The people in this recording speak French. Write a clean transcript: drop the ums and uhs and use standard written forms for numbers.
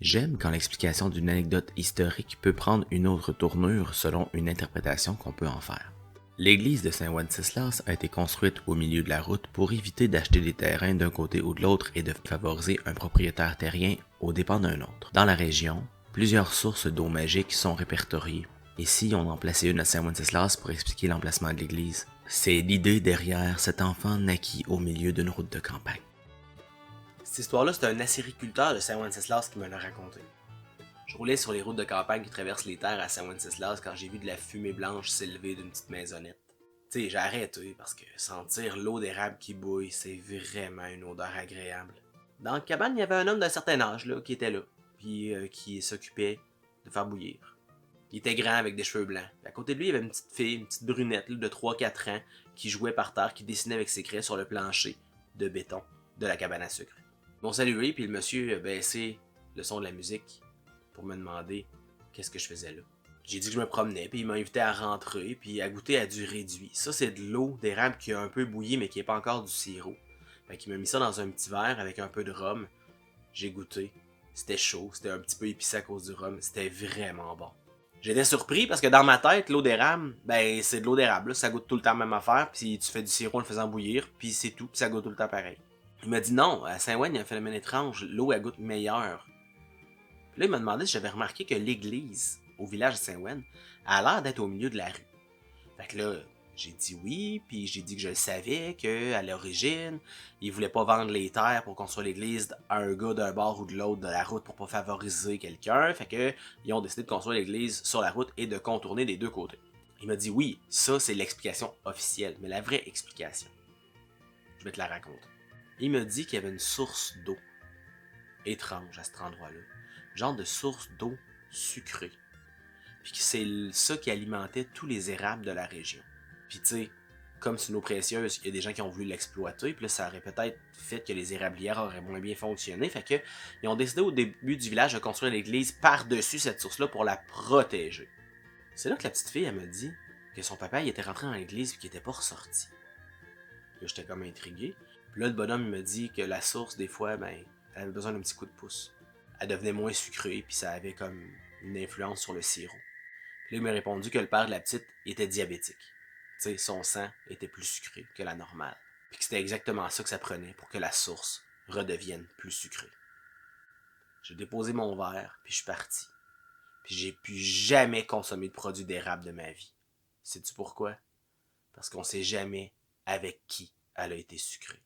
J'aime quand l'explication d'une anecdote historique peut prendre une autre tournure selon une interprétation qu'on peut en faire. L'église de Saint-Wenceslas a été construite au milieu de la route pour éviter d'acheter des terrains d'un côté ou de l'autre et de favoriser un propriétaire terrien aux dépens d'un autre. Dans la région, plusieurs sources d'eau magique sont répertoriées. Ici, on en plaçait une à Saint-Wenceslas pour expliquer l'emplacement de l'église. C'est l'idée derrière cet enfant naquit au milieu d'une route de campagne. Cette histoire-là, c'est un acériculteur de Saint-Wenceslas qui me l'a raconté. Je roulais sur les routes de campagne qui traversent les terres à Saint-Wenceslas quand j'ai vu de la fumée blanche s'élever d'une petite maisonnette. Tu sais, j'ai arrêté parce que sentir l'eau d'érable qui bouille, c'est vraiment une odeur agréable. Dans la cabane, il y avait un homme d'un certain âge là, qui était là, puis qui s'occupait de faire bouillir. Il était grand avec des cheveux blancs. À côté de lui, il y avait une petite fille, une petite brunette là, de 3-4 ans, qui jouait par terre, qui dessinait avec ses craies sur le plancher de béton de la cabane à sucre. Ils m'ont salué, puis le monsieur a baissé le son de la musique pour me demander qu'est-ce que je faisais là. J'ai dit que je me promenais, puis il m'a invité à rentrer, puis à goûter à du réduit. Ça, c'est de l'eau d'érable qui a un peu bouilli, mais qui n'est pas encore du sirop. Fait qu'il m'a mis ça dans un petit verre avec un peu de rhum. J'ai goûté. C'était chaud, c'était un petit peu épicé à cause du rhum. C'était vraiment bon. J'étais surpris parce que dans ma tête, l'eau d'érable, ben c'est de l'eau d'érable. Là. Ça goûte tout le temps la même affaire, puis tu fais du sirop en le faisant bouillir, puis c'est tout, puis ça goûte tout le temps pareil. Il m'a dit non, à Saint-Ouen, il y a un phénomène étrange, l'eau elle goûte meilleure. Puis là, il m'a demandé si j'avais remarqué que l'église au village de Saint-Ouen a l'air d'être au milieu de la rue. Fait que là, j'ai dit oui, puis j'ai dit que je le savais, qu'à l'origine, ils voulaient pas vendre les terres pour construire l'église à un gars d'un bord ou de l'autre de la route pour pas favoriser quelqu'un. Fait que ils ont décidé de construire l'église sur la route et de contourner des deux côtés. Il m'a dit oui, ça c'est l'explication officielle, mais la vraie explication, je vais te la raconter. Il me dit qu'il y avait une source d'eau étrange à cet endroit-là. Genre de source d'eau sucrée. Puis que c'est ça qui alimentait tous les érables de la région. Puis tu sais, comme c'est une eau précieuse, il y a des gens qui ont voulu l'exploiter, puis là ça aurait peut-être fait que les érablières auraient moins bien fonctionné. Fait que ils ont décidé au début du village de construire l'église par-dessus cette source-là pour la protéger. C'est là que la petite fille, elle me dit que son papa il était rentré dans l'église et qu'il était pas ressorti. Là j'étais comme intrigué. Puis là, le bonhomme il me dit que la source, des fois, ben, elle avait besoin d'un petit coup de pouce. Elle devenait moins sucrée, puis ça avait comme une influence sur le sirop. Puis là, il m'a répondu que le père de la petite était diabétique. Tu sais, son sang était plus sucré que la normale. Puis que c'était exactement ça que ça prenait pour que la source redevienne plus sucrée. J'ai déposé mon verre, puis je suis parti. Puis j'ai plus jamais consommé de produits d'érable de ma vie. Sais-tu pourquoi? Parce qu'on sait jamais avec qui elle a été sucrée.